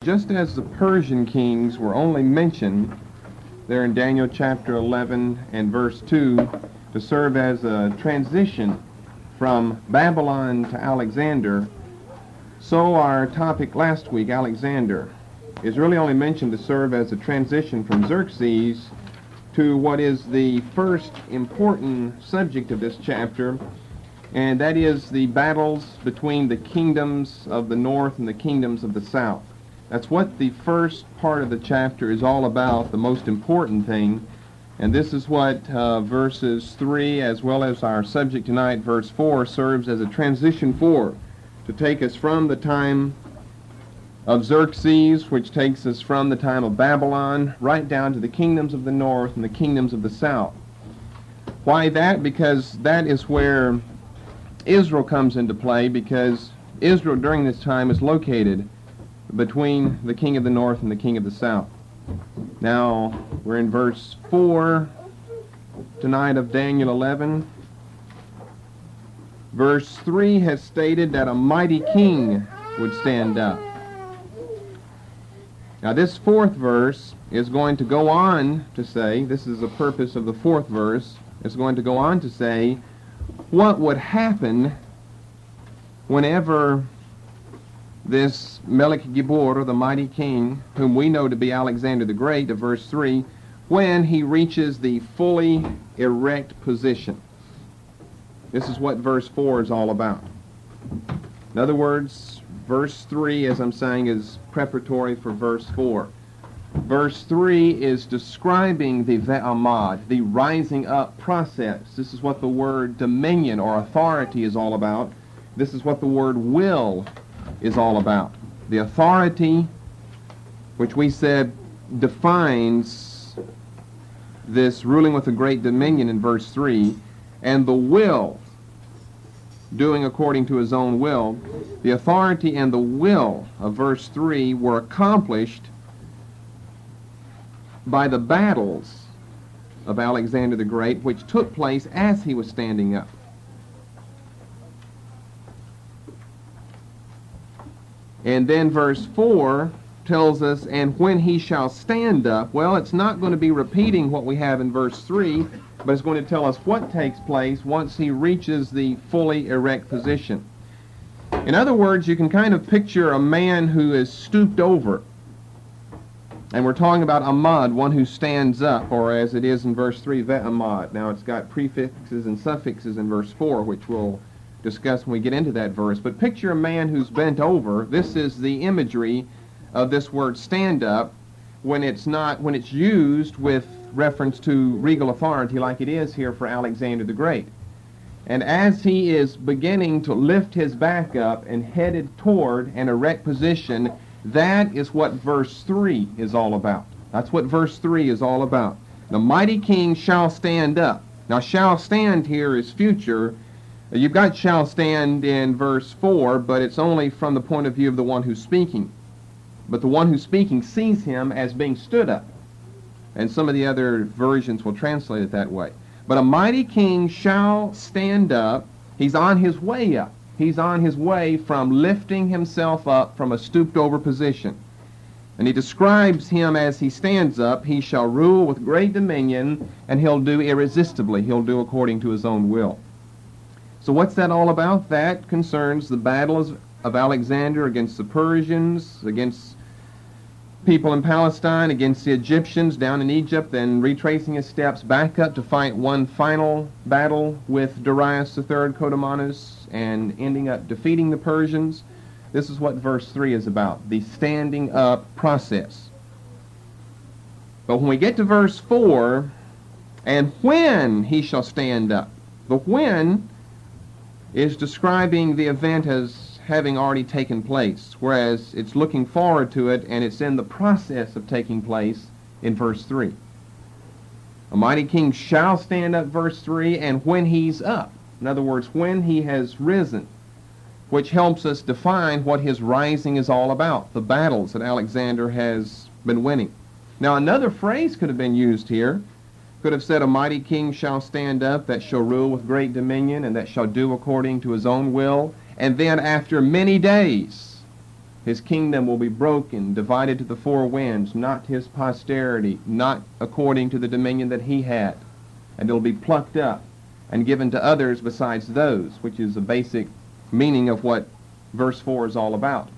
Just as the Persian kings were only mentioned there in Daniel chapter 11 and verse 2 to serve as a transition from Babylon to Alexander, so our topic last week, Alexander, is really only mentioned to serve as a transition from Xerxes to what is the first important subject of this chapter, and that is the battles between the kingdoms of the north and the kingdoms of the south. That's what the first part of the chapter is all about, the most important thing. And this is what verses 3 as well as our subject tonight, verse 4, serves as a transition for, to take us from the time of Xerxes, which takes us from the time of Babylon, right down to the kingdoms of the north and the kingdoms of the south. Why that? Because that is where Israel comes into play, because Israel during this time is located between the king of the north and the king of the south. Now, we're in verse 4 tonight of Daniel 11. Verse 3 has stated that a mighty king would stand up. Now, this fourth verse is going to go on to say, this is the purpose of the fourth verse, it's going to go on to say what would happen whenever this Melech Gibor, the mighty king, whom we know to be Alexander the Great, of verse 3, when he reaches the fully erect position. This is what verse 4 is all about. In other words, verse 3, as I'm saying, is preparatory for verse 4. Verse 3 is describing the ve'amad, the rising up process. This is what the word dominion or authority is all about. This is what the word will is all about. The authority, which we said defines this ruling with a great dominion in verse 3, and the will, doing according to his own will. The authority and the will of verse 3 were accomplished by the battles of Alexander the Great, which took place as he was standing up. And then verse 4 tells us, and when he shall stand up, well, it's not going to be repeating what we have in verse 3, but it's going to tell us what takes place once he reaches the fully erect position. In other words, you can kind of picture a man who is stooped over. And we're talking about amad, one who stands up, or as it is in verse 3, ve'amad. Now it's got prefixes and suffixes in verse 4, which we'll discuss when we get into that verse. But picture a man who's bent over. This is the imagery of this word stand up when it's used with reference to regal authority like it is here for Alexander the Great. And as he is beginning to lift his back up and headed toward an erect position, that is what verse 3 is all about. That's what verse 3 is all about. The mighty king shall stand up. Now, shall stand here is future. You've got shall stand in verse 4, but it's only from the point of view of the one who's speaking. But the one who's speaking sees him as being stood up. And some of the other versions will translate it that way. But a mighty king shall stand up. He's on his way up. He's on his way from lifting himself up from a stooped over position. And he describes him as he stands up. He shall rule with great dominion, and he'll do irresistibly. He'll do according to his own will. So what's that all about? That concerns the battles of Alexander against the Persians, against people in Palestine, against the Egyptians down in Egypt, then retracing his steps back up to fight one final battle with Darius III, Codomanus, and ending up defeating the Persians. This is what verse 3 is about, the standing up process. But when we get to verse 4, and when he shall stand up, the when is describing the event as having already taken place, whereas it's looking forward to it, and it's in the process of taking place in verse 3. A mighty king shall stand up, verse 3, and when he's up. In other words, when he has risen, which helps us define what his rising is all about, the battles that Alexander has been winning. Now, another phrase could have been used here. Could have said, a mighty king shall stand up that shall rule with great dominion and that shall do according to his own will. And then after many days, His kingdom will be broken, divided to the four winds, not his posterity, not according to the dominion that he had. And it will be plucked up and given to others besides those, which is the basic meaning of what verse 4 is all about.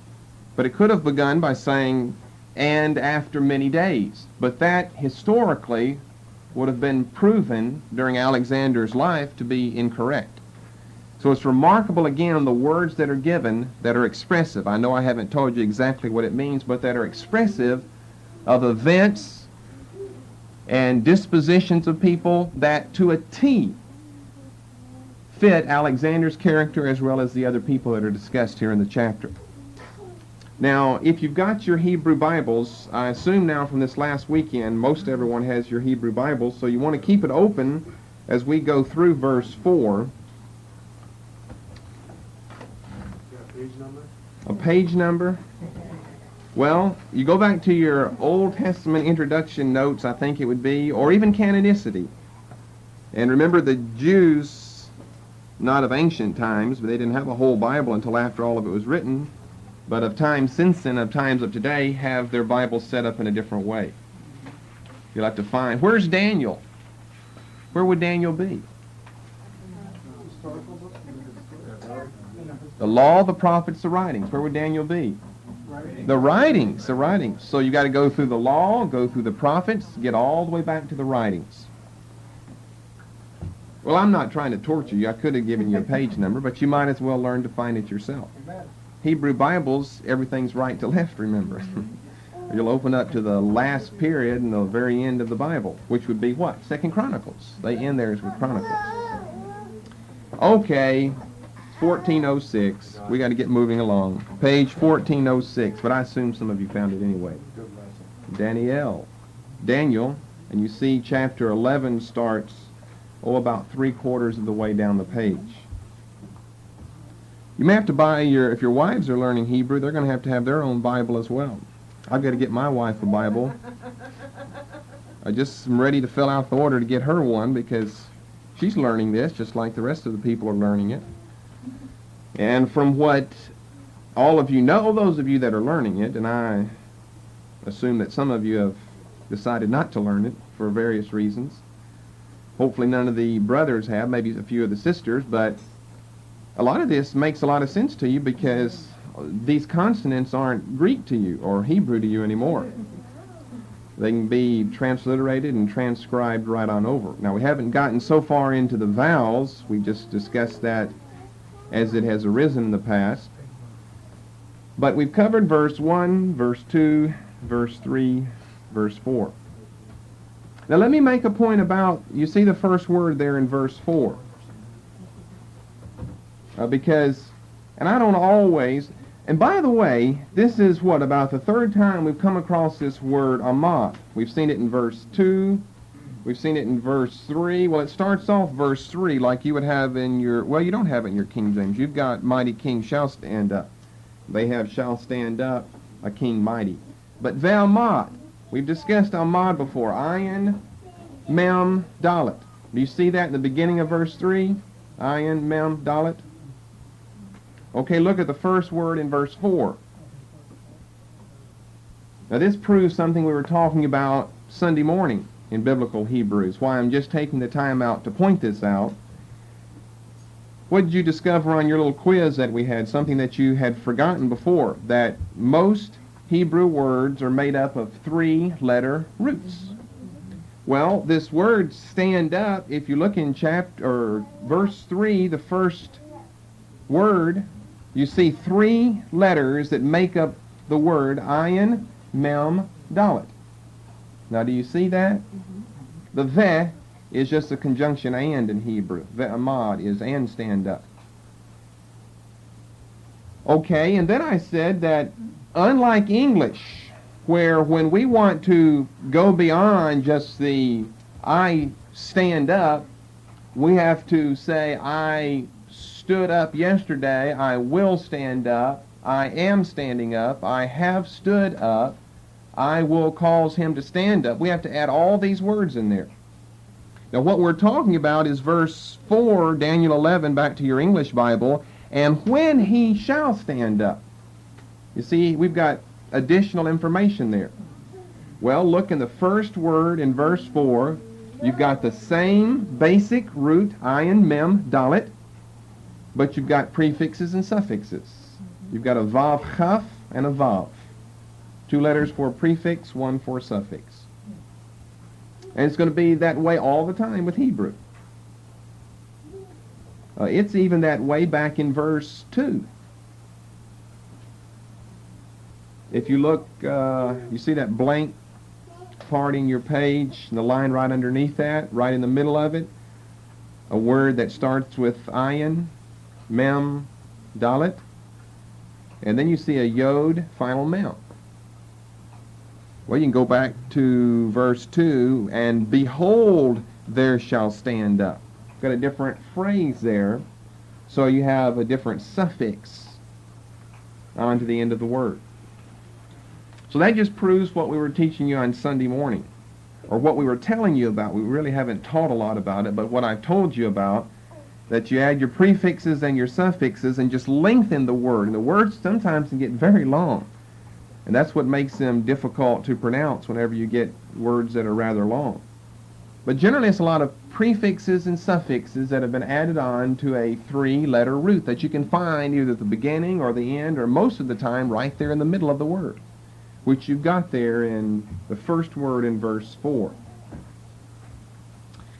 But it could have begun by saying, and after many days. But that historically would have been proven during Alexander's life to be incorrect. So it's remarkable, again, the words that are given that are expressive. I know I haven't told you exactly what it means, but that are expressive of events and dispositions of people that to a T fit Alexander's character as well as the other people that are discussed here in the chapter. Now, if you've got your Hebrew Bibles, I assume now from this last weekend, most everyone has your Hebrew Bibles, so you want to keep it open as we go through verse 4. A page number? Well, you go back to your Old Testament introduction notes, I think it would be, or even canonicity. And remember, the Jews, not of ancient times, but they didn't have a whole Bible until after all of it was written, but of times since then, of times of today, have their Bibles set up in a different way. You'll have to find, where's Daniel? Where would Daniel be? The law, the prophets, the writings. Where would Daniel be? The writings. So you got to go through the law, go through the prophets, get all the way back to the writings. Well, I'm not trying to torture you. I could have given you a page number, but you might as well learn to find it yourself. Hebrew Bibles, everything's right to left, remember. You'll open up to the last period and the very end of the Bible, which would be what? 2 Chronicles. They end there with Chronicles. Okay. 1406. We got to get moving along. Page 1406, but I assume some of you found it anyway. Daniel, and you see chapter 11 starts, about 3/4 of the way down the page. You may have to buy if your wives are learning Hebrew, they're going to have their own Bible as well. I've got to get my wife a Bible. I just am ready to fill out the order to get her one because she's learning this just like the rest of the people are learning it. And from what all of you know, those of you that are learning it, and I assume that some of you have decided not to learn it for various reasons. Hopefully none of the brothers have, maybe a few of the sisters, but a lot of this makes a lot of sense to you because these consonants aren't Greek to you or Hebrew to you anymore. They can be transliterated and transcribed right on over. Now, we haven't gotten so far into the vowels. We just discussed that as it has arisen in the past. But we've covered verse 1, verse 2, verse 3, verse 4. Now let me make a point about, you see the first word there in verse 4. Because, and I don't always, and by the way, this is what, about the third time we've come across this word amad. We've seen it in verse 2. We've seen it in verse 3. Well, it starts off verse 3 like you would have in your, well, you don't have it in your King James. You've got mighty king shall stand up. They have shall stand up, a king mighty. But Ve'amad, we've discussed amad before. Ayin, mem, dalet. Do you see that in the beginning of verse 3? Ayin, mem, dalet. Okay, look at the first word in verse 4. Now this proves something we were talking about Sunday morning in biblical Hebrews, why I'm just taking the time out to point this out. What did you discover on your little quiz that we had, something that you had forgotten before, that most Hebrew words are made up of 3-letter roots? Well, this word stand up, if you look in verse 3, the first word, you see 3 letters that make up the word ayin, mem, dalet. Now, do you see that? Mm-hmm. The ve is just a conjunction and in Hebrew. Ve'amad is and stand up. Okay, and then I said that unlike English, where when we want to go beyond just the I stand up, we have to say I stood up yesterday, I will stand up, I am standing up, I have stood up, I will cause him to stand up. We have to add all these words in there. Now what we're talking about is verse 4, Daniel 11, back to your English Bible, and when he shall stand up. You see, we've got additional information there. Well, look in the first word in verse 4. You've got the same basic root, ayin, mem, dalet, but you've got prefixes and suffixes. You've got a vav chaf and a vav. 2 letters for prefix, 1 for suffix. And it's going to be that way all the time with Hebrew. It's even that way back in verse 2. If you look, you see that blank part in your page, and the line right underneath that, right in the middle of it, a word that starts with ayin, mem, dalet, and then you see a yod, final mem. Well, you can go back to verse 2, and behold, there shall stand up. Got a different phrase there, so you have a different suffix onto the end of the word. So that just proves what we were teaching you on Sunday morning, or what we were telling you about. We really haven't taught a lot about it, but what I've told you about, that you add your prefixes and your suffixes and just lengthen the word. And the words sometimes can get very long, and that's what makes them difficult to pronounce whenever you get words that are rather long. But generally it's a lot of prefixes and suffixes that have been added on to a 3-letter root that you can find either at the beginning or the end, or most of the time right there in the middle of the word, which you've got there in the first word in verse 4.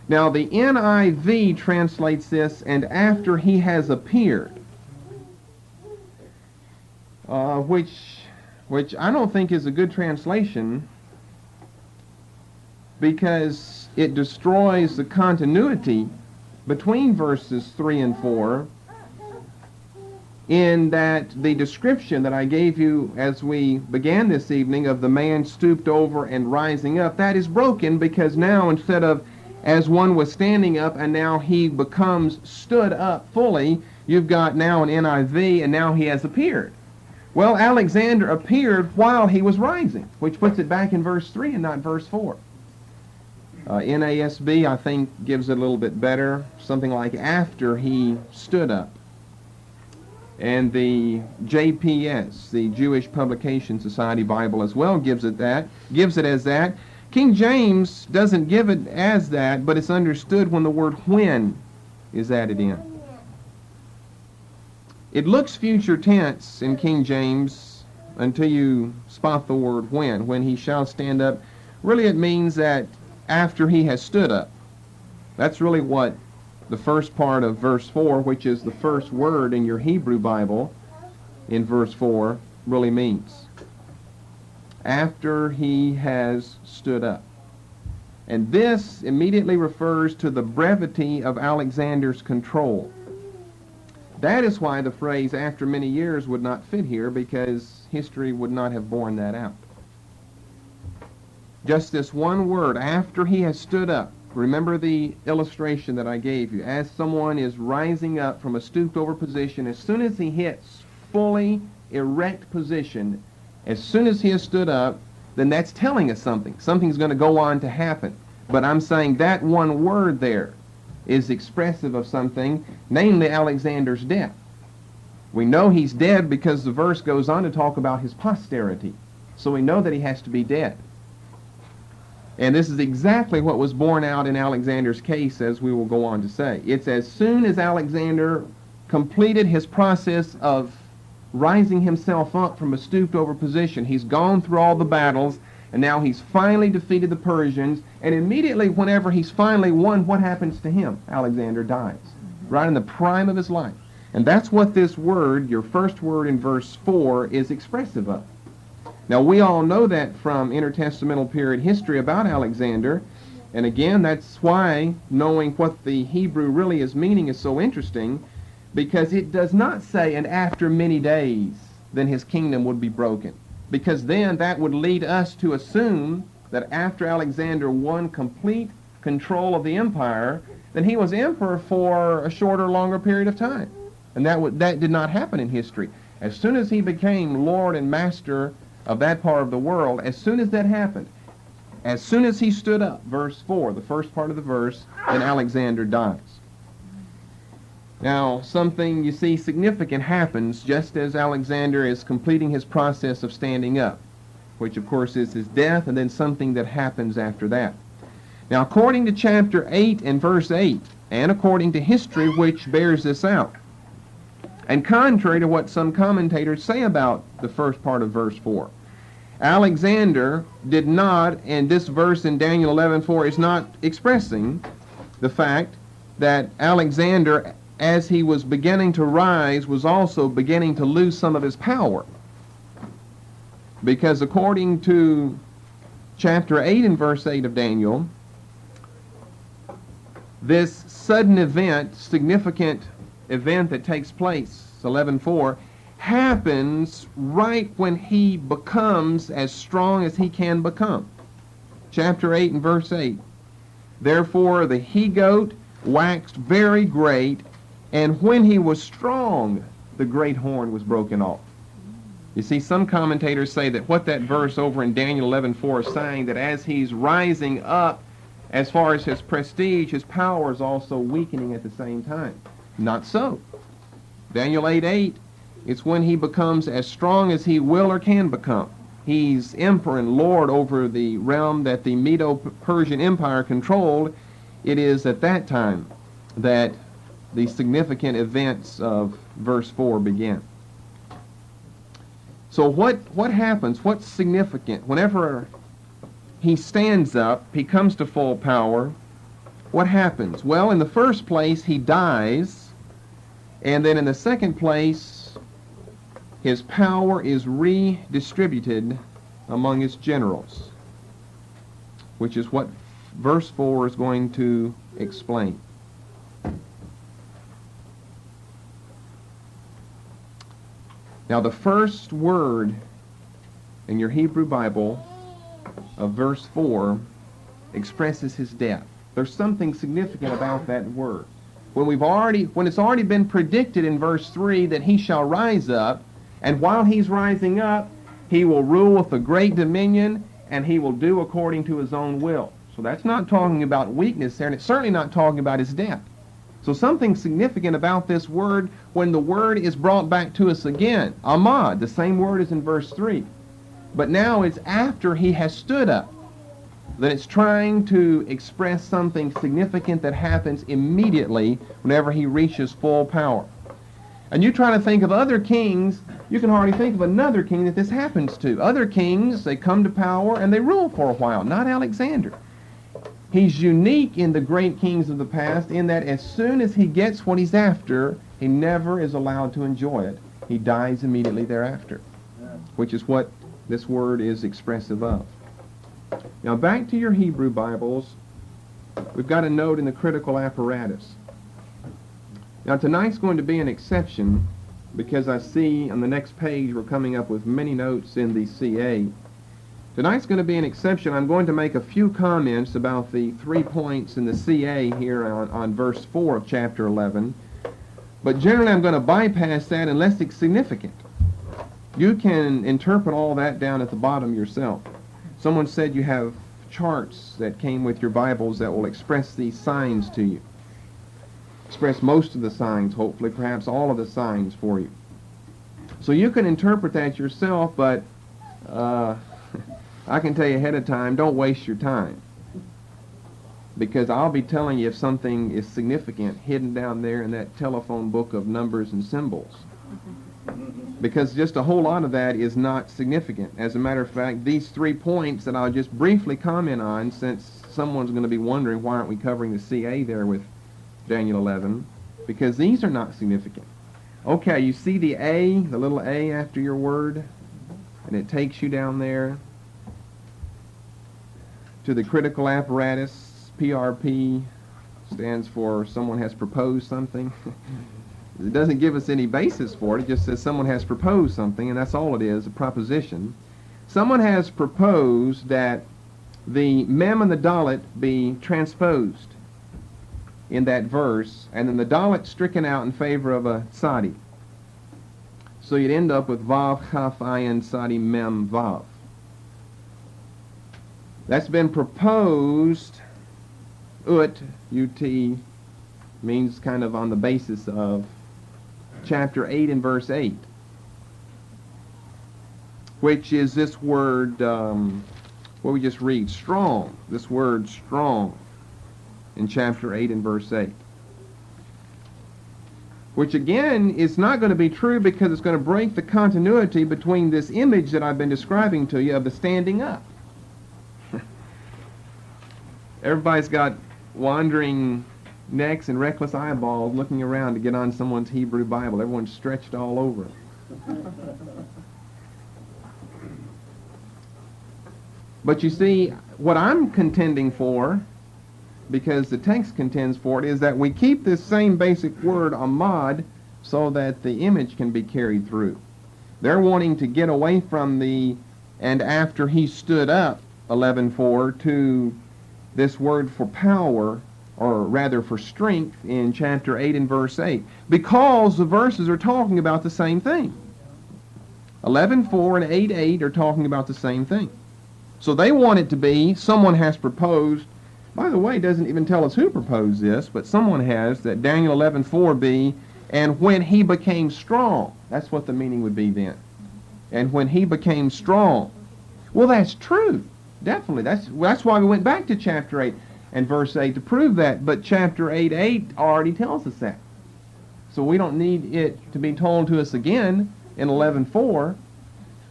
Now the NIV translates this, and after he has appeared, which I don't think is a good translation, because it destroys the continuity between verses 3 and 4, in that the description that I gave you as we began this evening of the man stooped over and rising up, that is broken, because now instead of as one was standing up and now he becomes stood up fully, you've got now an NIV, and now he has appeared. Well, Alexander appeared while he was rising, which puts it back in verse 3 and not verse 4. NASB, I think, gives it a little bit better, something like after he stood up. And the JPS, the Jewish Publication Society Bible, as well gives it as that. King James doesn't give it as that, but it's understood when the word when is added in. It looks future tense in King James until you spot the word when he shall stand up. Really it means that after he has stood up. That's really what the first part of verse 4, which is the first word in your Hebrew Bible in verse 4, really means. After he has stood up. And this immediately refers to the brevity of Alexander's control. That is why the phrase after many years would not fit here, because history would not have borne that out. Just this one word, after he has stood up. Remember the illustration that I gave you. As someone is rising up from a stooped over position, as soon as he hits fully erect position, as soon as he has stood up, then that's telling us something. Something's going to go on to happen. But I'm saying that one word there is expressive of something, namely Alexander's death. We know he's dead because the verse goes on to talk about his posterity. So we know that he has to be dead. And this is exactly what was borne out in Alexander's case, as we will go on to say. It's as soon as Alexander completed his process of rising himself up from a stooped over position, he's gone through all the battles, and now he's finally defeated the Persians, and immediately whenever he's finally won, what happens to him? Alexander dies, right in the prime of his life. And that's what this word, your first word in verse 4, is expressive of. Now, we all know that from intertestamental period history about Alexander, and again, that's why knowing what the Hebrew really is meaning is so interesting, because it does not say, and after many days, then his kingdom would be broken. Because then that would lead us to assume that after Alexander won complete control of the empire, then he was emperor for a shorter, longer period of time. And that did not happen in history. As soon as he became Lord and Master of that part of the world, as soon as that happened, as soon as he stood up, verse 4, the first part of the verse, then Alexander dies. Now, something you see significant happens just as Alexander is completing his process of standing up, which of course is his death, and then something that happens after that. Now, according to chapter 8 and verse 8, and according to history which bears this out, and contrary to what some commentators say about the first part of verse 4, Alexander did not, and this verse in Daniel 11:4 is not expressing the fact that Alexander, as he was beginning to rise, was also beginning to lose some of his power. Because according to chapter 8 and verse 8 of Daniel, this sudden event, significant event that takes place, 11:4, happens right when he becomes as strong as he can become. Chapter 8 and verse 8. Therefore the he-goat waxed very great, and when he was strong, the great horn was broken off. You see, some commentators say that what that verse over in Daniel 11:4 is saying, that as he's rising up, as far as his prestige, his power is also weakening at the same time. Not so. Daniel 8:8, it's when he becomes as strong as he will or can become. He's emperor and lord over the realm that the Medo-Persian Empire controlled. It is at that time that the significant events of verse 4 begin. So what happens? What's significant? Whenever he stands up, he comes to full power, what happens? Well, in the first place, he dies, and then in the second place, his power is redistributed among his generals, which is what verse 4 is going to explain. Now, the first word in your Hebrew Bible of verse 4 expresses his death. There's something significant about that word. When it's already been predicted in verse 3 that he shall rise up, and while he's rising up, he will rule with a great dominion, and he will do according to his own will. So that's not talking about weakness there, and it's certainly not talking about his death. So something significant about this word when the word is brought back to us again. Ahmad, the same word as in verse 3. But now it's after he has stood up. That it's trying to express something significant that happens immediately whenever he reaches full power. And you try to think of other kings, you can hardly think of another king that this happens to. Other kings, they come to power and they rule for a while, not Alexander. He's unique in the great kings of the past in that as soon as he gets what he's after, he never is allowed to enjoy it. He dies immediately thereafter, which is what this word is expressive of. Now back to your Hebrew Bibles, we've got a note in the critical apparatus. Now tonight's going to be an exception because I see on the next page we're coming up with many notes in the CA. Tonight's going to be an exception. I'm going to make a few comments about the 3 points in the CA here on verse 4 of chapter 11. But generally I'm going to bypass that unless it's significant. You can interpret all that down at the bottom yourself. Someone said you have charts that came with your Bibles that will express these signs to you. Express most of the signs, hopefully, perhaps all of the signs for you. So you can interpret that yourself, but I can tell you ahead of time, don't waste your time. Because I'll be telling you if something is significant hidden down there in that telephone book of numbers and symbols. Because just a whole lot of that is not significant. As a matter of fact, these 3 points that I'll just briefly comment on, since someone's going to be wondering why aren't we covering the CA there with Daniel 11, because these are not significant. Okay, you see the A, the little A after your word, and it takes you down there to the critical apparatus. PRP stands for someone has proposed something. It doesn't give us any basis for it. It just says someone has proposed something, and that's all it is, a proposition. Someone has proposed that the mem and the dalet be transposed in that verse, and then the dalet stricken out in favor of a sadi. So you'd end up with vav, chaf, ayin, sadi, mem, vav. That's been proposed, ut, Means kind of on the basis of chapter 8 and verse 8, which is this word, what we just read, strong. This word strong in chapter 8 and verse 8. Which again is not going to be true because it's going to break the continuity between this image that I've been describing to you of the standing up. Everybody's got wandering necks and reckless eyeballs looking around to get on someone's Hebrew Bible. Everyone's stretched all over it. But you see, what I'm contending for, because the text contends for it, is that we keep this same basic word, amad, so that the image can be carried through. They're wanting to get away from the, and after he stood up, 11:4, to this word for power, or rather for strength, in chapter 8 and verse 8, because the verses are talking about the same thing. 11:4 and 8:8 are talking about the same thing. So they want it to be, someone has proposed, by the way, it doesn't even tell us who proposed this, but someone has, that Daniel 11:4 be, and when he became strong. That's what the meaning would be then. And when he became strong. Well, that's true. Definitely. That's why we went back to chapter 8 and verse 8 to prove that. But chapter 8:8 already tells us that. So we don't need it to be told to us again in 11:4,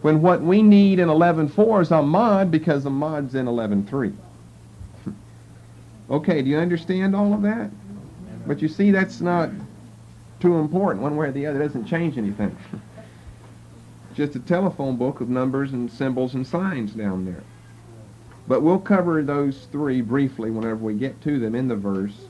when what we need in 11:4 is amad, because amad's in 11:3. Okay, do you understand all of that? But you see, that's not too important. One way or the other, it doesn't change anything. Just a telephone book of numbers and symbols and signs down there. But we'll cover those three briefly whenever we get to them in the verse,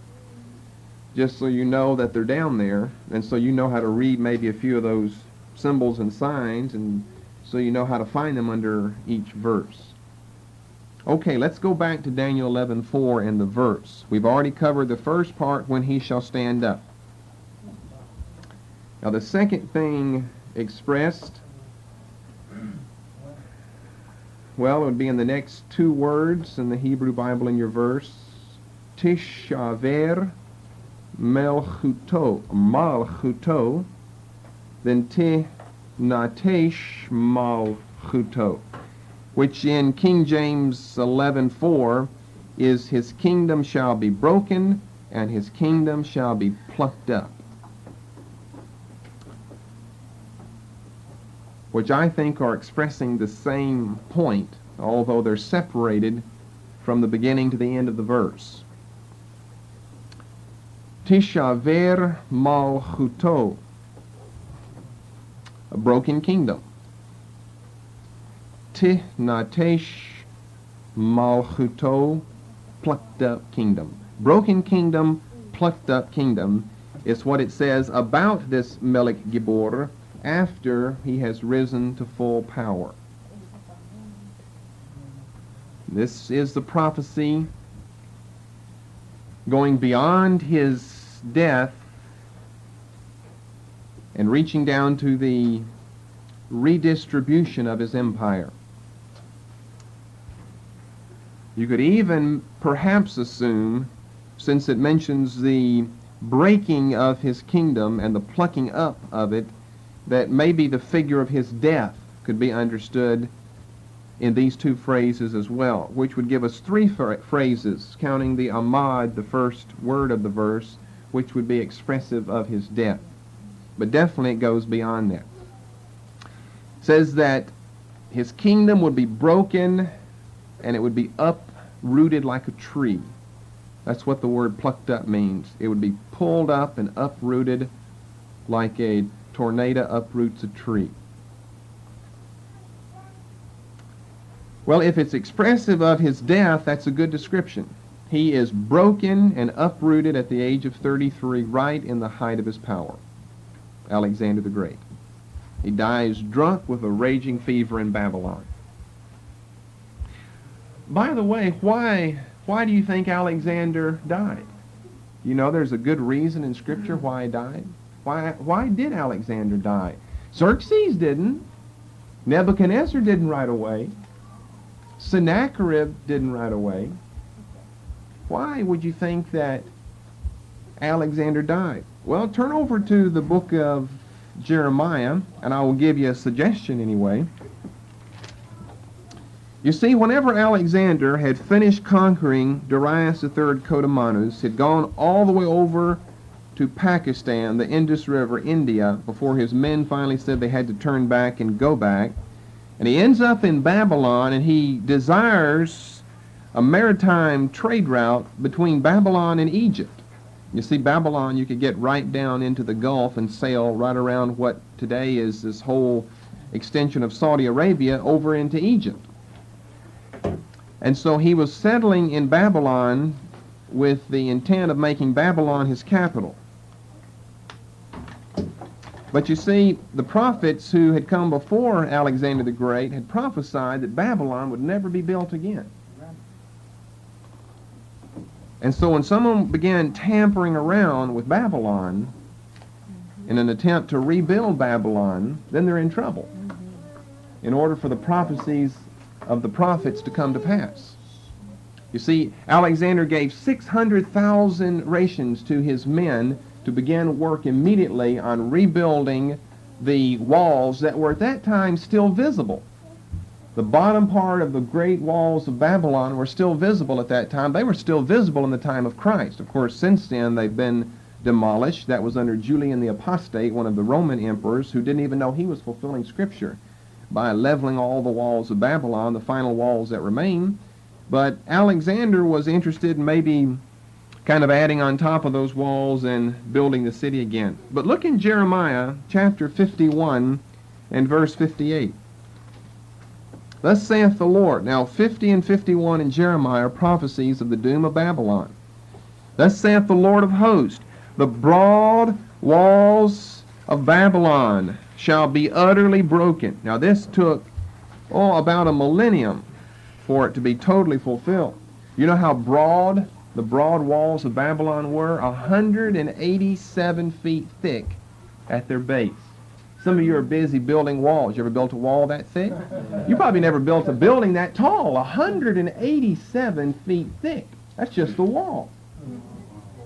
just so you know that they're down there, and so you know how to read maybe a few of those symbols and signs, and so you know how to find them under each verse. Okay, let's go back to Daniel 11:4 and the verse. We've already covered the first part, when he shall stand up. Now the second thing expressed, well, it would be in the next two words in the Hebrew Bible in your verse. Tishaver malchuto, then te natesh malchuto, which in King James 11:4 is, his kingdom shall be broken and his kingdom shall be plucked up, which I think are expressing the same point, although they're separated from the beginning to the end of the verse. Tishaver malchuto, a broken kingdom. Ti natesh malchuto, plucked up kingdom. Broken kingdom, plucked up kingdom is what it says about this Melech Gibor after he has risen to full power. This is the prophecy going beyond his death and reaching down to the redistribution of his empire. You could even perhaps assume, since it mentions the breaking of his kingdom and the plucking up of it, that maybe the figure of his death could be understood in these two phrases as well, which would give us three phrases, counting the amad, the first word of the verse, which would be expressive of his death. But definitely it goes beyond that. It says that his kingdom would be broken and it would be uprooted like a tree. That's what the word plucked up means. It would be pulled up and uprooted like a tornado uproots a tree. Well, if it's expressive of his death, that's a good description. He is broken and uprooted at the age of 33, right in the height of his power. Alexander the Great. He dies drunk with a raging fever in Babylon. By the way, why do you think Alexander died? You know, there's a good reason in Scripture why he died. Why did Alexander die? Xerxes didn't. Nebuchadnezzar didn't right away. Sennacherib didn't right away. Why would you think that Alexander died? Well, turn over to the book of Jeremiah, and I will give you a suggestion anyway. You see, whenever Alexander had finished conquering Darius III Kodamanus, had gone all the way over to Pakistan, the Indus River, India, before his men finally said they had to turn back and go back, and he ends up in Babylon, and he desires a maritime trade route between Babylon and Egypt. You see, Babylon, you could get right down into the Gulf and sail right around what today is this whole extension of Saudi Arabia over into Egypt. And so he was settling in Babylon with the intent of making Babylon his capital. But you see, the prophets who had come before Alexander the Great had prophesied that Babylon would never be built again. And so when someone began tampering around with Babylon in an attempt to rebuild Babylon, then they're in trouble in order for the prophecies of the prophets to come to pass. You see, Alexander gave 600,000 rations to his men to begin work immediately on rebuilding the walls that were at that time still visible. The bottom part of the great walls of Babylon were still visible at that time. They were still visible in the time of Christ. Of course, since then they've been demolished. That was under Julian the Apostate, one of the Roman emperors, who didn't even know he was fulfilling Scripture by leveling all the walls of Babylon, the final walls that remain. But Alexander was interested in maybe kind of adding on top of those walls and building the city again. But look in Jeremiah chapter 51 and verse 58. Thus saith the Lord. Now 50 and 51 in Jeremiah are prophecies of the doom of Babylon. Thus saith the Lord of hosts, the broad walls of Babylon shall be utterly broken. Now this took, about a millennium for it to be totally fulfilled. You know how broad the broad walls of Babylon were? 187 feet thick at their base. Some of you are busy building walls. You ever built a wall that thick? You probably never built a building that tall. 187 feet thick. That's just the wall.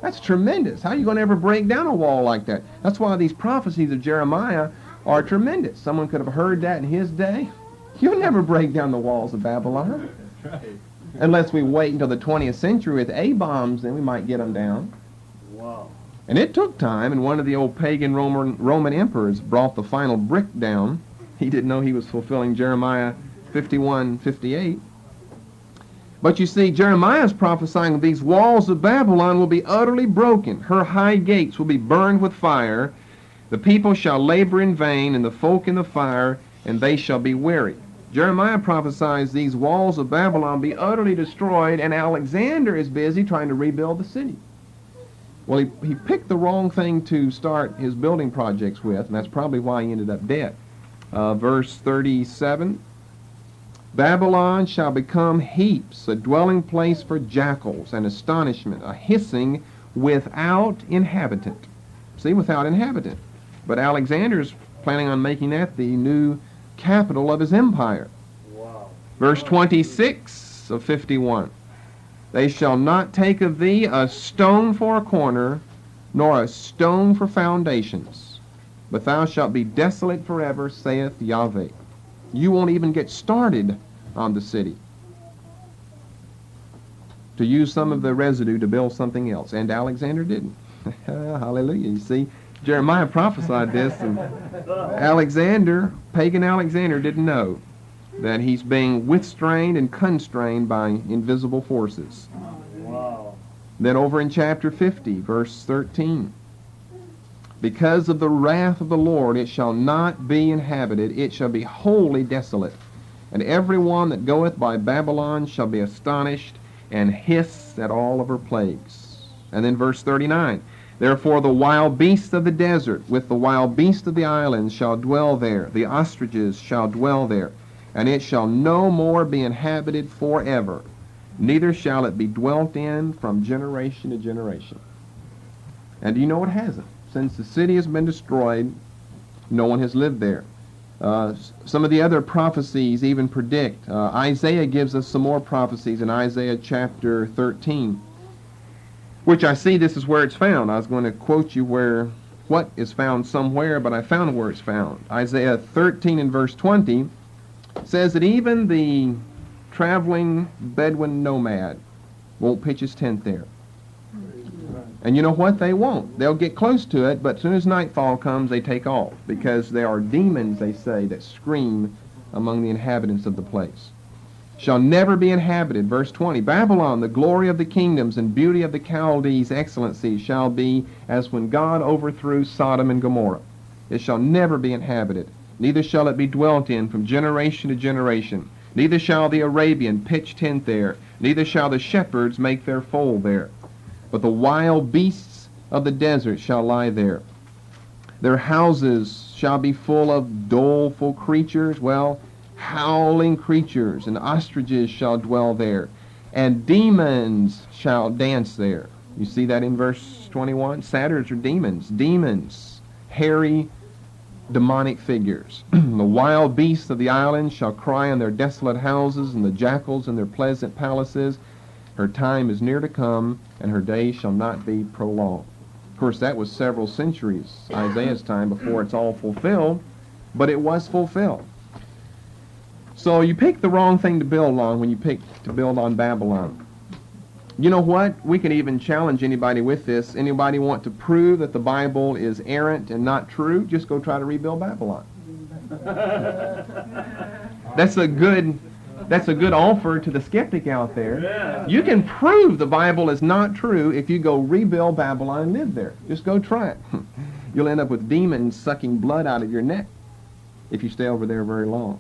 That's tremendous. How are you going to ever break down a wall like that? That's why these prophecies of Jeremiah are tremendous. Someone could have heard that in his day. You'll never break down the walls of Babylon. That's right. Unless we wait until the 20th century with A-bombs, then we might get them down. Wow. And it took time, and one of the old pagan Roman emperors brought the final brick down. He didn't know he was fulfilling Jeremiah 51:58. But you see, Jeremiah is prophesying these walls of Babylon will be utterly broken. Her high gates will be burned with fire. The people shall labor in vain, and the folk in the fire, and they shall be weary. Jeremiah prophesies these walls of Babylon be utterly destroyed, and Alexander is busy trying to rebuild the city. Well, he picked the wrong thing to start his building projects with, and that's probably why he ended up dead. Verse 37, Babylon shall become heaps, a dwelling place for jackals, an astonishment, a hissing without inhabitant. See, without inhabitant. But Alexander's planning on making that the new capital of his empire. Wow. Verse 26 of 51. They shall not take of thee a stone for a corner, nor a stone for foundations, but thou shalt be desolate forever, saith Yahweh. You won't even get started on the city to use some of the residue to build something else. And Alexander didn't. Hallelujah. You see, Jeremiah prophesied this, and pagan Alexander didn't know that he's being withstrained and constrained by invisible forces. Wow. Then over in chapter 50, verse 13, because of the wrath of the Lord it shall not be inhabited, it shall be wholly desolate. And every one that goeth by Babylon shall be astonished and hiss at all of her plagues. And then verse 39, therefore the wild beasts of the desert with the wild beasts of the islands shall dwell there. The ostriches shall dwell there. And it shall no more be inhabited forever, neither shall it be dwelt in from generation to generation. And do you know it hasn't? Since the city has been destroyed, no one has lived there. Some of the other prophecies even predict. Isaiah gives us some more prophecies in Isaiah chapter 13. Which I see this is where it's found. I was going to quote you what is found somewhere, but I found where it's found. Isaiah 13 and verse 20 says that even the traveling Bedouin nomad won't pitch his tent there. And you know what? They won't. They'll get close to it, but as soon as nightfall comes, they take off, because there are demons, they say, that scream among the inhabitants of the place. Shall never be inhabited. Verse 20, Babylon, the glory of the kingdoms and beauty of the Chaldees' excellency, shall be as when God overthrew Sodom and Gomorrah. It shall never be inhabited, neither shall it be dwelt in from generation to generation. Neither shall the Arabian pitch tent there, neither shall the shepherds make their fold there. But the wild beasts of the desert shall lie there. Their houses shall be full of doleful creatures, howling creatures, and ostriches shall dwell there, and demons shall dance there. You see that in verse 21? Satyrs are demons, hairy, demonic figures. The wild beasts of the islands shall cry in their desolate houses, and the jackals in their pleasant palaces. Her time is near to come, and her days shall not be prolonged. Of course, that was several centuries, Isaiah's time, before it's all fulfilled, but it was fulfilled. So you picked the wrong thing to build on when you picked to build on Babylon. You know what? We can even challenge anybody with this. Anybody want to prove that the Bible is errant and not true? Just go try to rebuild Babylon. That's a good offer to the skeptic out there. Yeah. You can prove the Bible is not true if you go rebuild Babylon and live there. Just go try it. You'll end up with demons sucking blood out of your neck if you stay over there very long.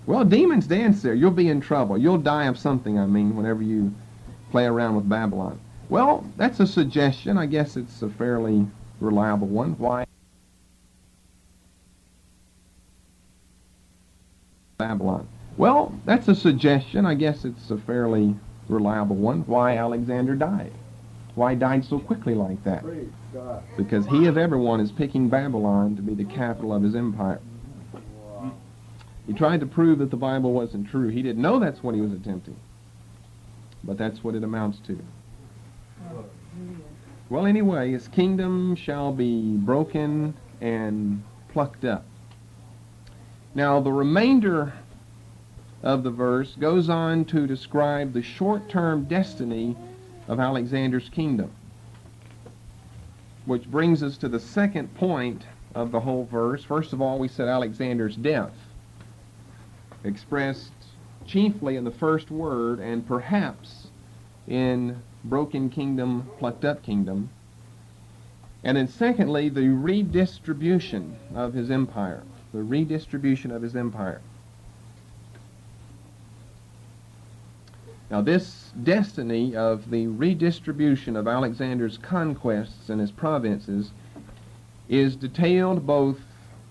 Well, demons dance there. You'll be in trouble. You'll die of something, whenever you play around with Babylon. Well, that's a suggestion. I guess it's a fairly reliable one. Why Babylon? Well, that's a suggestion. I guess it's a fairly reliable one. Why Alexander died. Why he died so quickly like that. Praise God. Because he of everyone is picking Babylon to be the capital of his empire. Wow. He tried to prove that the Bible wasn't true. He didn't know that's what he was attempting. But that's what it amounts to. Well, anyway, his kingdom shall be broken and plucked up. Now, the remainder of the verse goes on to describe the short-term destiny of Alexander's kingdom, which brings us to the second point of the whole verse. First of all, we said Alexander's death, expressed chiefly in the first word and perhaps in broken kingdom, plucked up kingdom. And then secondly, the redistribution of his empire. The redistribution of his empire. Now, this destiny of the redistribution of Alexander's conquests and his provinces is detailed both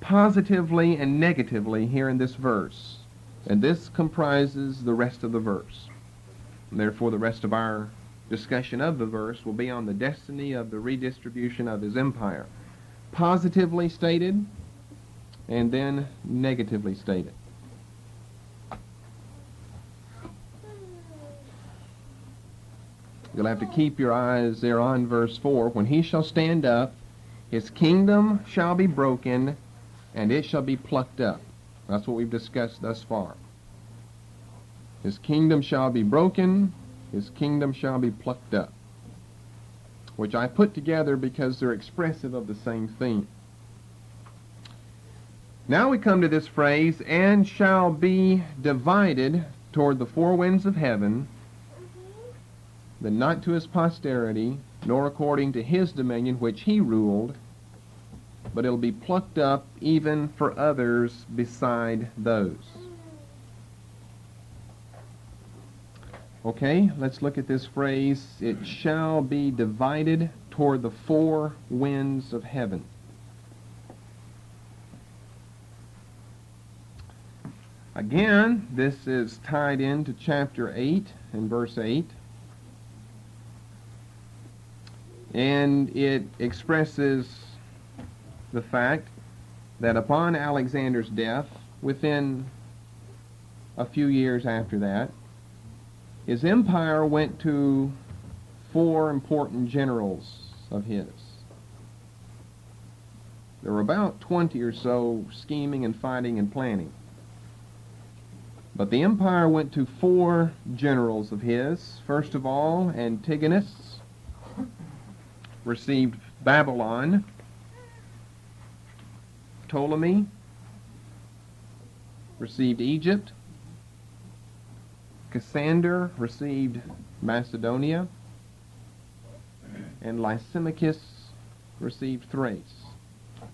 positively and negatively here in this verse. And this comprises the rest of the verse. And therefore, the rest of our discussion of the verse will be on the destiny of the redistribution of his empire. Positively stated, and then negatively stated. You'll have to keep your eyes there on verse 4. When he shall stand up, his kingdom shall be broken, and it shall be plucked up. That's what we've discussed thus far. His kingdom shall be broken, his kingdom shall be plucked up, which I put together because they're expressive of the same theme. Now we come to this phrase, and shall be divided toward the four winds of heaven, but not to his posterity, nor according to his dominion which he ruled, but it'll be plucked up even for others beside those. Okay, let's look at this phrase. It shall be divided toward the four winds of heaven. Again, this is tied into chapter 8 and verse 8. And it expresses the fact that upon Alexander's death, within a few years after that, his empire went to 4 important generals of his. There were about 20 or so scheming and fighting and planning. But the empire went to 4 generals of his. First of all, Antigonus received Babylon. Ptolemy received Egypt. Cassander received Macedonia. And Lysimachus received Thrace.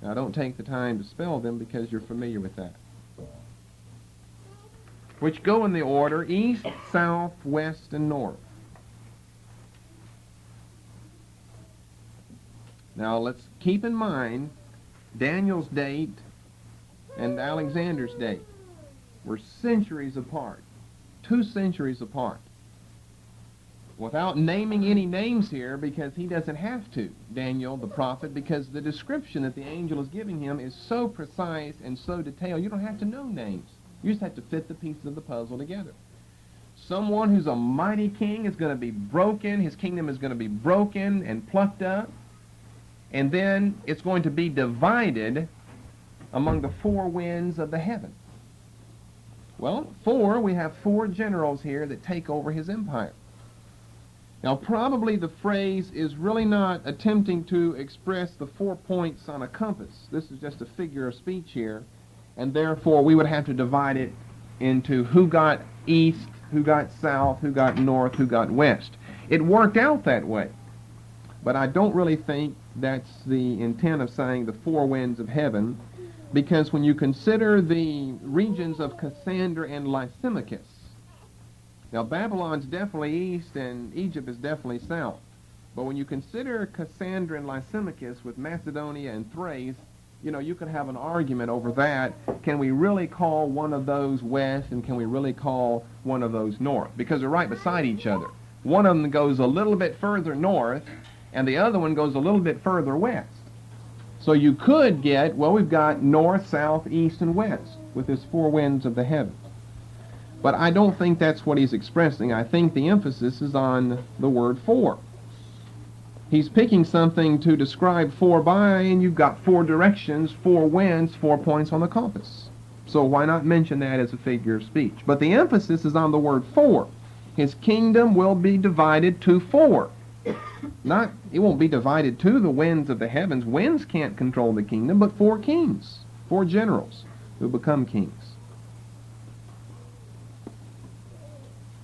Now, don't take the time to spell them because you're familiar with that. Which go in the order east, south, west, and north. Now, let's keep in mind Daniel's date and Alexander's date were centuries apart, 2 centuries apart. Without naming any names here, because he doesn't have to, Daniel the prophet, because the description that the angel is giving him is so precise and so detailed, you don't have to know names. You just have to fit the pieces of the puzzle together. Someone who's a mighty king is going to be broken, his kingdom is going to be broken and plucked up, and then it's going to be divided among the 4 winds of the heaven. Well, we have 4 generals here that take over his empire. Now, probably the phrase is really not attempting to express the 4 points on a compass. This is just a figure of speech here, and therefore we would have to divide it into who got east, who got south, who got north, who got west. It worked out that way, but I don't really think that's the intent of saying the 4 winds of heaven, because when you consider the regions of Cassander and Lysimachus, now, Babylon's definitely east and Egypt is definitely south. But when you consider Cassander and Lysimachus with Macedonia and Thrace, you could have an argument over that. Can we really call one of those west and can we really call one of those north? Because they're right beside each other. One of them goes a little bit further north and the other one goes a little bit further west. So you could get, we've got north, south, east, and west with this 4 winds of the heaven. But I don't think that's what he's expressing. I think the emphasis is on the word 4. He's picking something to describe 4 by, and you've got 4 directions, 4 winds, 4 points on the compass. So why not mention that as a figure of speech? But the emphasis is on the word 4. His kingdom will be divided to 4. It won't be divided to the winds of the heavens. Winds can't control the kingdom, but 4 kings, 4 generals who become kings.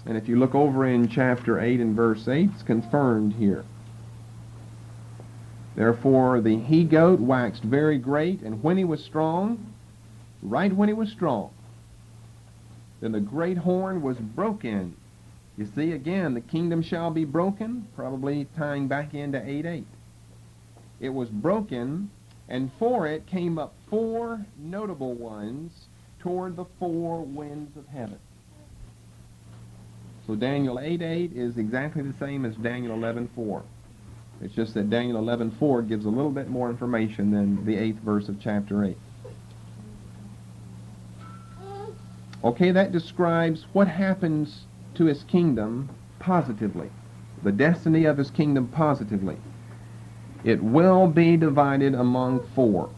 And if you look over in chapter 8 and verse 8, it's confirmed here. Therefore the he-goat waxed very great, and when he was strong, right when he was strong, then the great horn was broken. You see, again, the kingdom shall be broken, probably tying back into 8:8. It was broken, and for it came up 4 notable ones toward the 4 winds of heaven. So Daniel 8:8 is exactly the same as Daniel 11:4. It's just that Daniel 11:4 gives a little bit more information than the 8th verse of chapter 8. Okay, that describes what happens to his kingdom positively, the destiny of his kingdom positively. It will be divided among 4.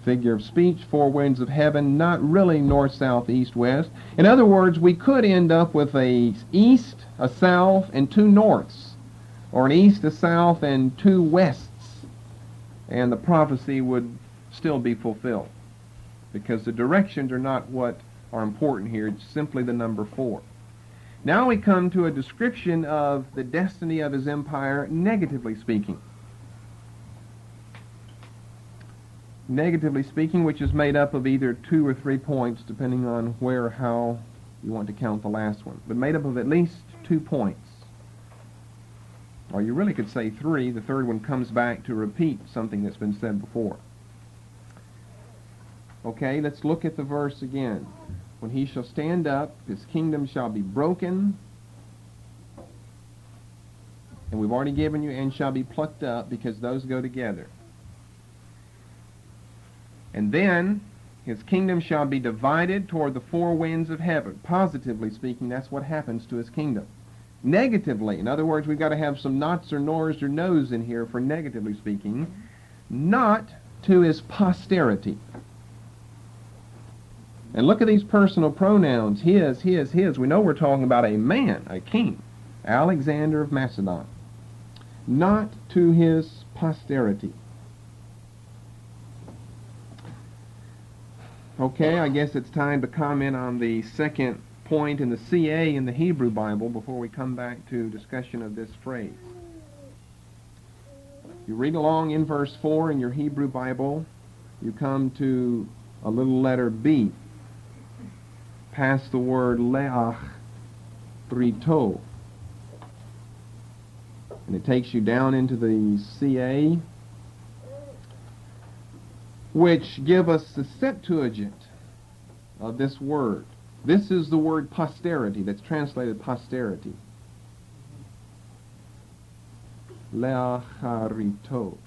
Figure of speech, 4 winds of heaven, not really north, south, east, west. In other words, we could end up with a east, a south, and 2 norths, or an east, a south, and 2 wests, and the prophecy would still be fulfilled, because the directions are not what are important here. It's simply the number 4. Now we come to a description of the destiny of his empire, negatively speaking. Negatively speaking, which is made up of either 2 or 3 points, depending on where or how you want to count the last one, but made up of at least 2 points. Or you really could say 3. The third one comes back to repeat something that's been said before. Okay, let's look at the verse again. When he shall stand up, his kingdom shall be broken. And we've already given you, and shall be plucked up, because those go together. And then his kingdom shall be divided toward the 4 winds of heaven. Positively speaking, that's what happens to his kingdom. negatively. In other words, we've got to have some nots or nors or nos in here for negatively speaking. Not to his posterity. And look at these personal pronouns, his. We know we're talking about a man, a king, Alexander of Macedon. Not to his posterity. Okay, I guess it's time to comment on the second point in the CA in the Hebrew Bible before we come back to discussion of this phrase. You read along in verse 4 in your Hebrew Bible, you come to a little letter B, past the word leach rito. And it takes you down into the CA, which give us the Septuagint of this word. This is the word posterity that's translated posterity. Leacharito.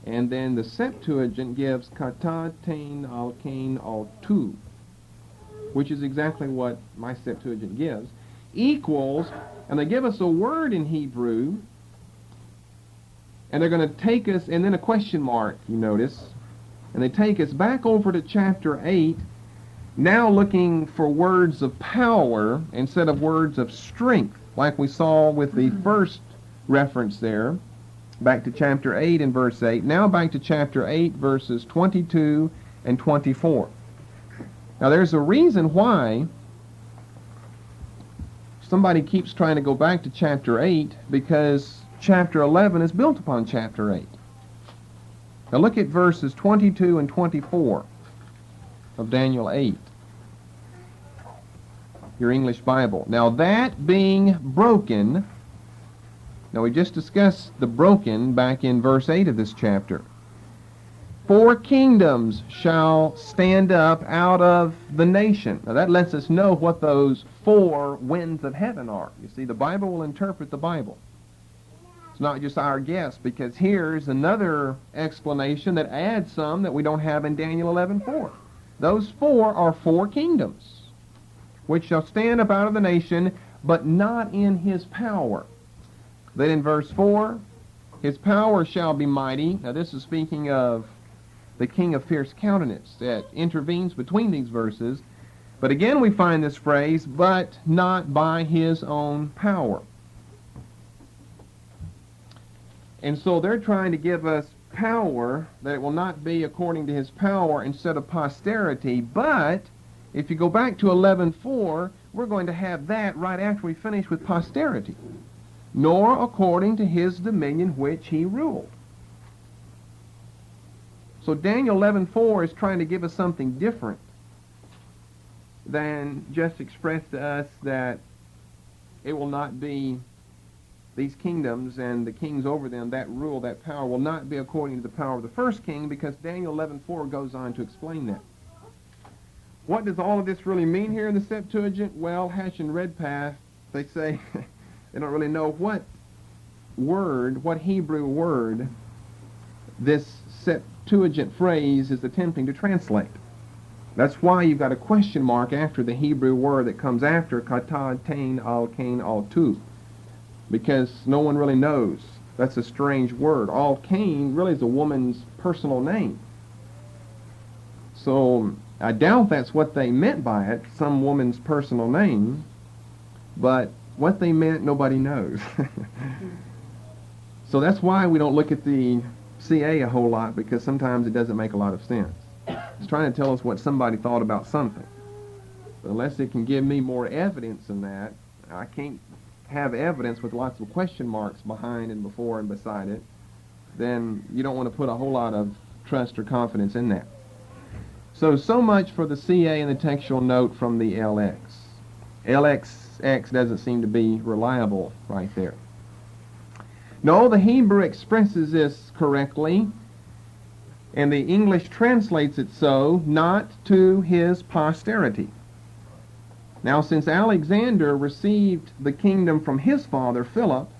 And then the Septuagint gives kata tain alkain altu, which is exactly what my Septuagint gives, equals, and they give us a word in Hebrew, and they're going to take us, and then a question mark, you notice, and they take us back over to chapter 8, now looking for words of power instead of words of strength, like we saw with the first reference there, back to chapter 8 and verse 8. Now back to chapter 8, verses 22 and 24. Now there's a reason why somebody keeps trying to go back to chapter 8, because chapter 11 is built upon chapter 8. Now look at verses 22 and 24 of Daniel 8, your English Bible. Now that being broken, now we just discussed the broken back in verse 8 of this chapter. 4 kingdoms shall stand up out of the nation. Now that lets us know what those 4 winds of heaven are. You see, the Bible will interpret the Bible. It's not just our guess, because here's another explanation that adds some that we don't have in Daniel 11:4. Those 4 are 4 kingdoms, which shall stand up out of the nation, but not in his power. Then in verse 4, his power shall be mighty. Now this is speaking of the king of fierce countenance that intervenes between these verses. But again we find this phrase, but not by his own power. And so they're trying to give us power, that it will not be according to his power instead of posterity. But if you go back to 11:4, we're going to have that right after we finish with posterity. Nor according to his dominion which he ruled. So Daniel 11:4 is trying to give us something different than just express to us that it will not be these kingdoms and the kings over them, that rule, that power will not be according to the power of the first king, because Daniel 11:4 goes on to explain that. What does all of this really mean here in the Septuagint? Well, Hatch and Redpath, they say they don't really know what word, what Hebrew word this Septuagint phrase is attempting to translate. That's why you've got a question mark after the Hebrew word that comes after kata tain alkain altu, because no one really knows. That's a strange word. Alkain really is a woman's personal name. So I doubt that's what they meant by it, some woman's personal name, but what they meant nobody knows. So that's why we don't look at the CA a whole lot, because sometimes it doesn't make a lot of sense. It's trying to tell us what somebody thought about something. But unless it can give me more evidence than that, I can't have evidence with lots of question marks behind and before and beside it, then you don't want to put a whole lot of trust or confidence in that. So much for the CA and the textual note from the LX. LXX doesn't seem to be reliable right there. No, the Hebrew expresses this correctly, and the English translates it so, not to his posterity. Now, since Alexander received the kingdom from his father, Philip,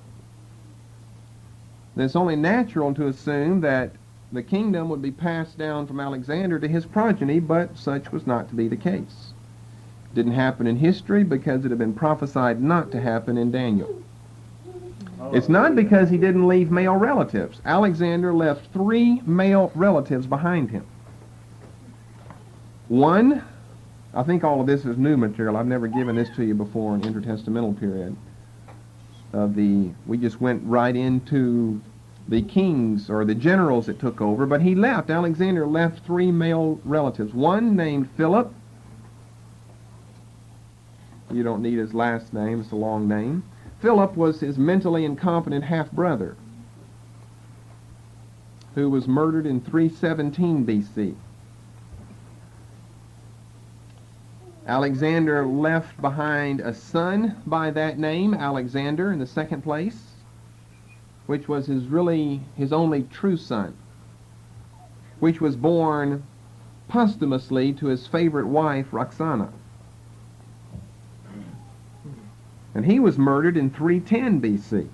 then it's only natural to assume that the kingdom would be passed down from Alexander to his progeny, but such was not to be the case. Didn't happen in history because it had been prophesied not to happen in Daniel. It's not because he didn't leave male relatives. Alexander left 3 male relatives behind him. One, I think all of this is new material. I've never given this to you before in intertestamental period. We just went right into the kings or the generals that took over, but Alexander left 3 male relatives. One named Philip. You don't need his last name, it's a long name. Philip was his mentally incompetent half-brother who was murdered in 317 BC. Alexander left behind a son by that name, Alexander, in the second place, which was his only true son, which was born posthumously to his favorite wife, Roxana. And he was murdered in 310 BC.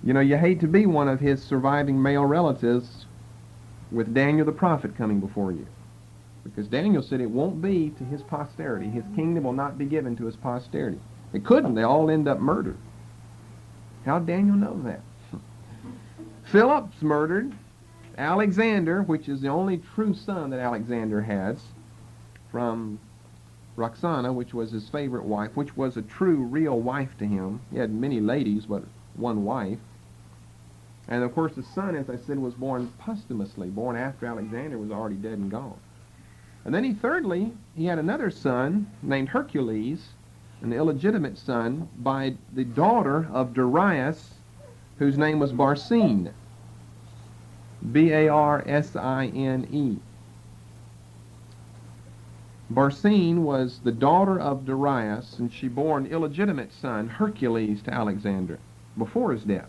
You know, you hate to be one of his surviving male relatives with Daniel the prophet coming before you. Because Daniel said it won't be to his posterity. His kingdom will not be given to his posterity. It couldn't. They all end up murdered. How'd Daniel know that? Philip's murdered. Alexander, which is the only true son that Alexander has, from Roxana, which was his favorite wife, which was a true, real wife to him. He had many ladies, but one wife. And of course the son, as I said, was born posthumously, born after Alexander was already dead and gone. And then thirdly, he had another son named Hercules, an illegitimate son, by the daughter of Darius, whose name was Barsine. Barsine. Barsine was the daughter of Darius, and she bore an illegitimate son, Hercules, to Alexander before his death.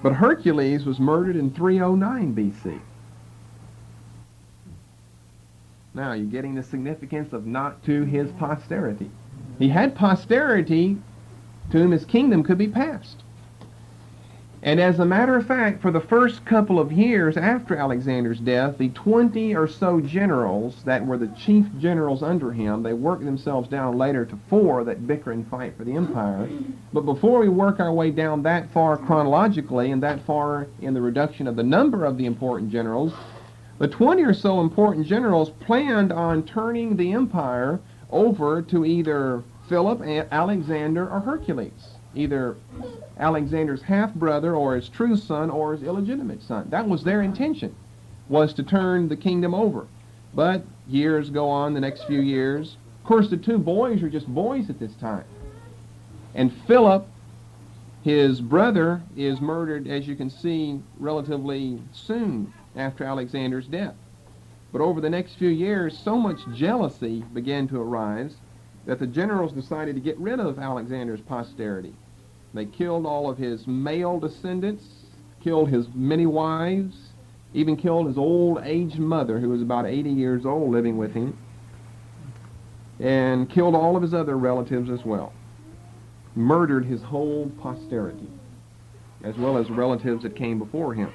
But Hercules was murdered in 309 BC. Now, you're getting the significance of not to his posterity. He had posterity to whom his kingdom could be passed. And as a matter of fact, for the first couple of years after Alexander's death, the 20 or so generals that were the chief generals under him, they worked themselves down later to 4 that bicker and fight for the empire. But before we work our way down that far chronologically and that far in the reduction of the number of the important generals, the 20 or so important generals planned on turning the empire over to either Philip, Alexander, or Hercules. Either Alexander's half-brother or his true son or his illegitimate son. That was their intention, was to turn the kingdom over. But years go on, the next few years. Of course, the 2 boys are just boys at this time. And Philip, his brother, is murdered, as you can see, relatively soon after Alexander's death. But over the next few years, so much jealousy began to arise that the generals decided to get rid of Alexander's posterity. They killed all of his male descendants, killed his many wives, even killed his old aged mother, who was about 80 years old, living with him, and killed all of his other relatives as well. Murdered his whole posterity, as well as relatives that came before him.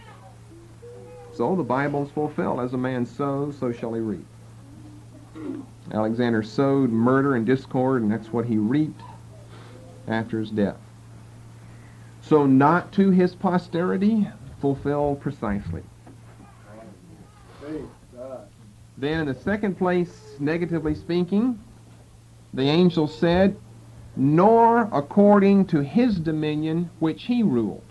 So the Bible is fulfilled. As a man sows, so shall he reap. Alexander sowed murder and discord, and that's what he reaped after his death. So not to his posterity, fulfilled precisely. Then in the second place, negatively speaking, the angel said, nor according to his dominion which he ruled.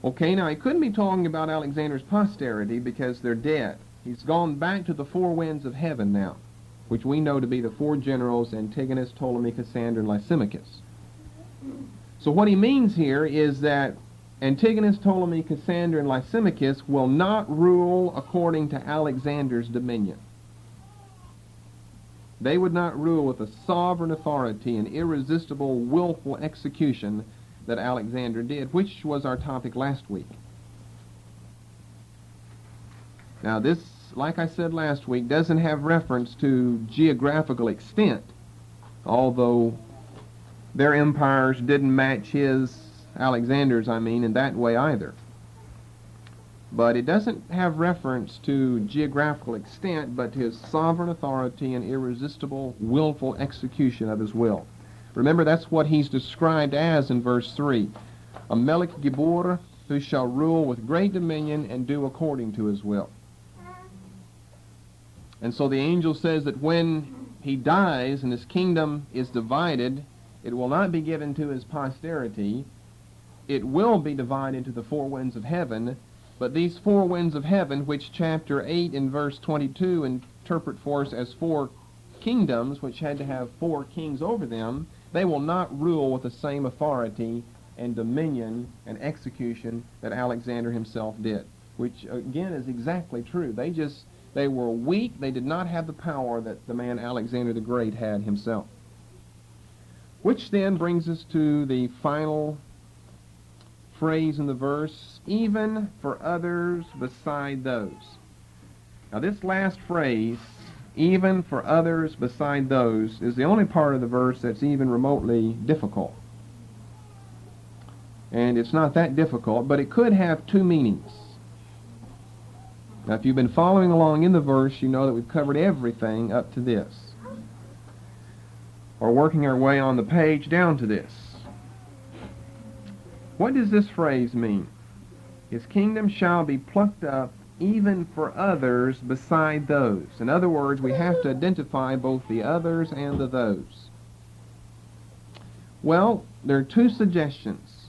Okay, now he couldn't be talking about Alexander's posterity because they're dead. He's gone back to the 4 winds of heaven now, which we know to be the 4 generals, Antigonus, Ptolemy, Cassander, and Lysimachus. So what he means here is that Antigonus, Ptolemy, Cassander, and Lysimachus will not rule according to Alexander's dominion. They would not rule with the sovereign authority and irresistible, willful execution that Alexander did, which was our topic last week. Now this, like I said last week, doesn't have reference to geographical extent, although their empires didn't match his, Alexander's I mean, in that way either. But it doesn't have reference to geographical extent, but to his sovereign authority and irresistible, willful execution of his will. Remember, that's what he's described as in verse 3. A Melech Gibor, who shall rule with great dominion and do according to his will. And so the angel says that when he dies and his kingdom is divided, it will not be given to his posterity. It will be divided to the four winds of heaven. But these four winds of heaven, which chapter 8 and verse 22 interpret for us as four kingdoms, which had to have four kings over them, they will not rule with the same authority and dominion and execution that Alexander himself did, which again is exactly true. They were weak. They did not have the power that the man Alexander the Great had himself. Which then brings us to the final phrase in the verse, even for others beside those. Now this last phrase, even for others beside those, is the only part of the verse that's even remotely difficult. And it's not that difficult, but it could have two meanings. Now if you've been following along in the verse, you know that we've covered everything up to this, or working our way on the page down to this. What does this phrase mean? His kingdom shall be plucked up even for others beside those. In other words, we have to identify both the others and the those. Well, there are two suggestions.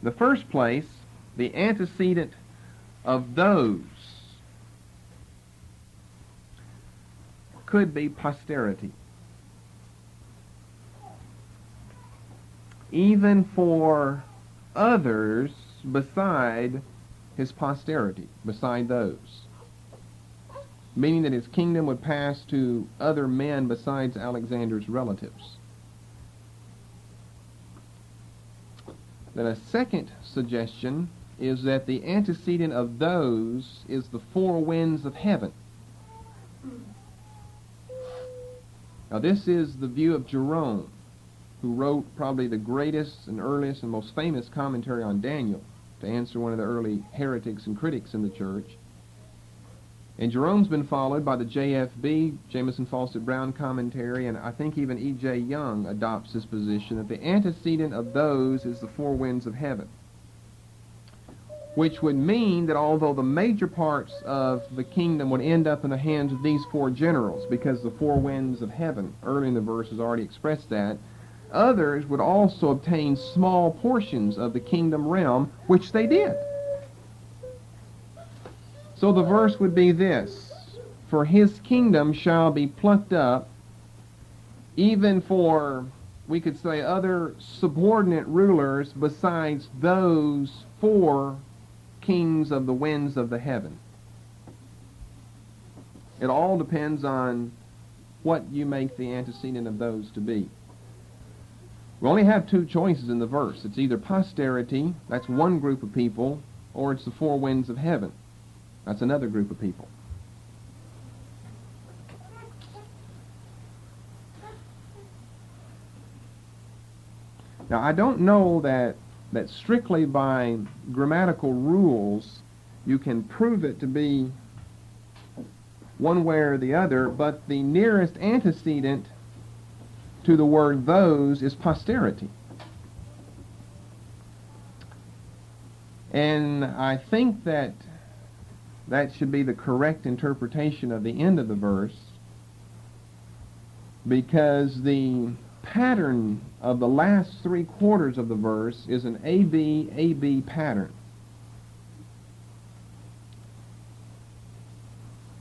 In the first place, the antecedent of those could be posterity. Even for others beside his posterity, beside those. Meaning that his kingdom would pass to other men besides Alexander's relatives. Then a second suggestion is that the antecedent of those is the four winds of heaven. Now this is the view of Jerome, who wrote probably the greatest and earliest and most famous commentary on Daniel to answer one of the early heretics and critics in the church. And Jerome's been followed by the JFB, Jameson Fawcett Brown commentary, and I think even E.J. Young adopts this position that the antecedent of those is the four winds of heaven, which would mean that although the major parts of the kingdom would end up in the hands of these four generals, because the four winds of heaven, early in the verse has already expressed that, others would also obtain small portions of the kingdom realm, which they did. So the verse would be this: for his kingdom shall be plucked up, even for, we could say, other subordinate rulers besides those four kings of the winds of the heaven. It all depends on what you make the antecedent of those to be. We only have two choices in the verse. It's either posterity, that's one group of people, or it's the four winds of heaven. That's another group of people. Now, I don't know that strictly by grammatical rules you can prove it to be one way or the other, but the nearest antecedent to the word those is posterity. And I think that should be the correct interpretation of the end of the verse, because the pattern of the last three quarters of the verse is an AB pattern.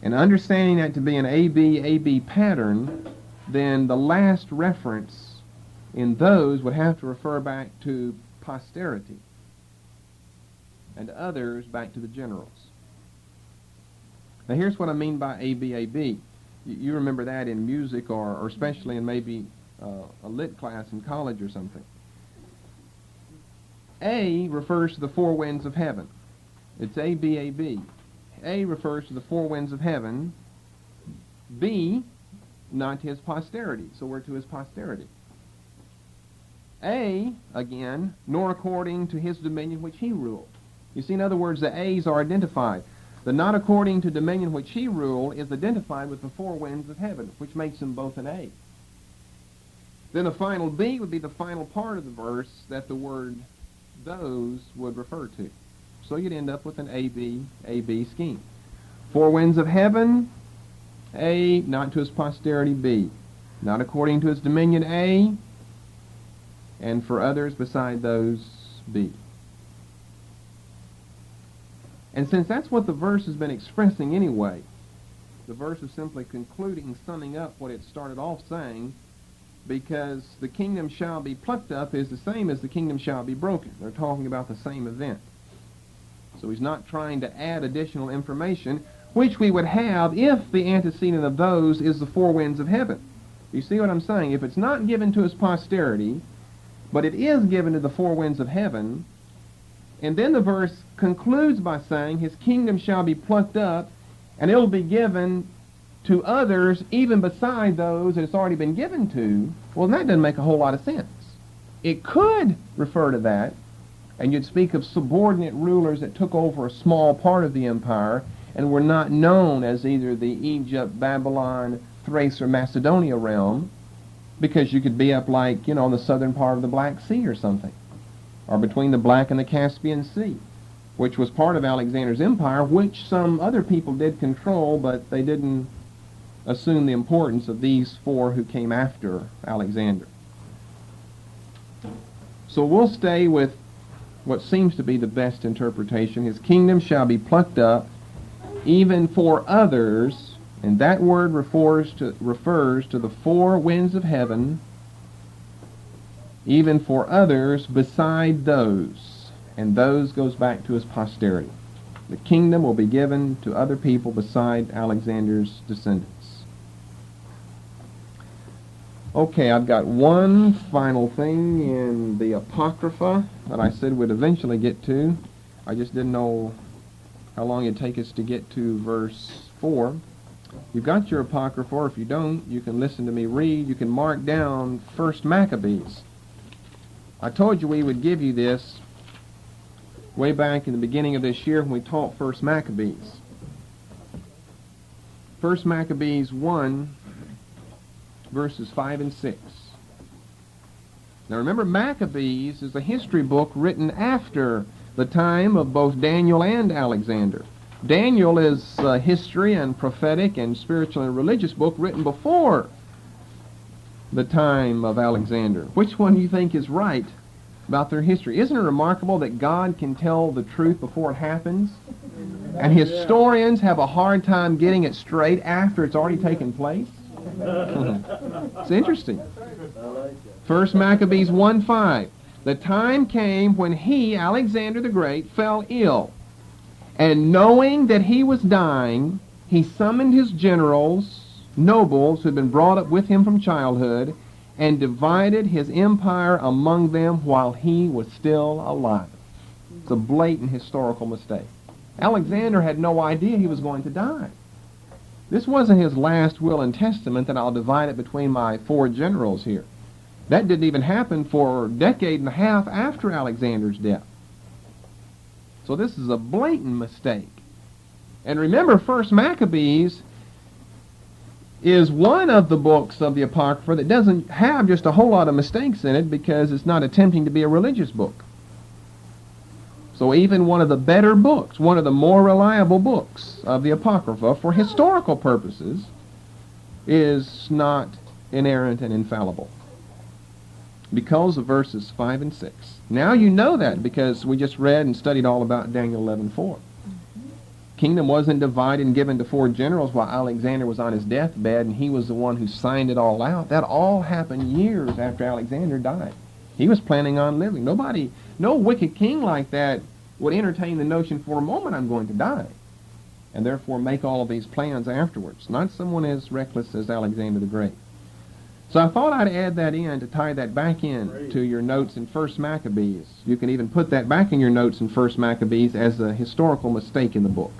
And understanding that to be an AB pattern, then the last reference in those would have to refer back to posterity, and others back to the generals. Now here's what I mean by AB. You remember that in music, or especially in maybe a lit class in college or something. A refers to the four winds of heaven. It's ABAB. A refers to the four winds of heaven. B, not his posterity, so we're to his posterity. A, again, nor according to his dominion which he ruled. You see, in other words, the A's are identified. The not according to dominion which he ruled is identified with the four winds of heaven, which makes them both an A. Then the final B would be the final part of the verse that the word those would refer to. So you'd end up with an A-B scheme. Four winds of heaven, A, not to his posterity, B. Not according to his dominion, A, and for others beside those, B. And since that's what the verse has been expressing anyway, the verse is simply concluding, summing up what it started off saying, because the kingdom shall be plucked up is the same as the kingdom shall be broken. They're talking about the same event. So he's not trying to add additional information, which we would have if the antecedent of those is the four winds of heaven. You see what I'm saying? If it's not given to his posterity, but it is given to the four winds of heaven, and then the verse concludes by saying his kingdom shall be plucked up, and it'll be given to others even beside those that it's already been given to, well, that doesn't make a whole lot of sense. It could refer to that, and you'd speak of subordinate rulers that took over a small part of the empire and were not known as either the Egypt, Babylon, Thrace, or Macedonia realm, because you could be up like, in the southern part of the Black Sea or something, or between the Black and the Caspian Sea, which was part of Alexander's empire, which some other people did control, but they didn't assume the importance of these four who came after Alexander. So we'll stay with what seems to be the best interpretation. His kingdom shall be plucked up, even for others, and that word refers to the four winds of heaven, even for others beside those, and those goes back to his posterity. The kingdom will be given to other people beside Alexander's descendants. Okay, I've got one final thing in the Apocrypha that I said we'd eventually get to. I just didn't know how long it'd take us to get to verse 4. You've got your Apocrypha, or if you don't, you can listen to me read. You can mark down 1 Maccabees. I told you we would give you this way back in the beginning of this year when we taught 1 Maccabees. 1 Maccabees 1, verses 5 and 6. Now remember, Maccabees is a history book written after the time of both Daniel and Alexander. Daniel is a history and prophetic and spiritual and religious book written before the time of Alexander. Which one do you think is right about their history? Isn't it remarkable that God can tell the truth before it happens? And historians have a hard time getting it straight after it's already taken place? It's interesting. 1 Maccabees 1:5. The time came when he, Alexander the Great, fell ill, and knowing that he was dying, he summoned his generals, nobles who had been brought up with him from childhood, and divided his empire among them while he was still alive. It's a blatant historical mistake. Alexander had no idea he was going to die. This wasn't his last will and testament that I'll divide it between my four generals here. That didn't even happen for a decade and a half after Alexander's death. So this is a blatant mistake. And remember, 1 Maccabees is one of the books of the Apocrypha that doesn't have just a whole lot of mistakes in it because it's not attempting to be a religious book. So even one of the better books, one of the more reliable books of the Apocrypha for historical purposes is not inerrant and infallible because of verses 5 and 6. Now you know that because we just read and studied all about Daniel 11:4. Kingdom wasn't divided and given to four generals while Alexander was on his deathbed and he was the one who signed it all out. That all happened years after Alexander died. He was planning on living. No wicked king like that would entertain the notion for a moment, I'm going to die, and therefore make all of these plans afterwards. Not someone as reckless as Alexander the Great. So I thought I'd add that in to tie that back in to your notes in 1 Maccabees. You can even put that back in your notes in 1 Maccabees as a historical mistake in the book.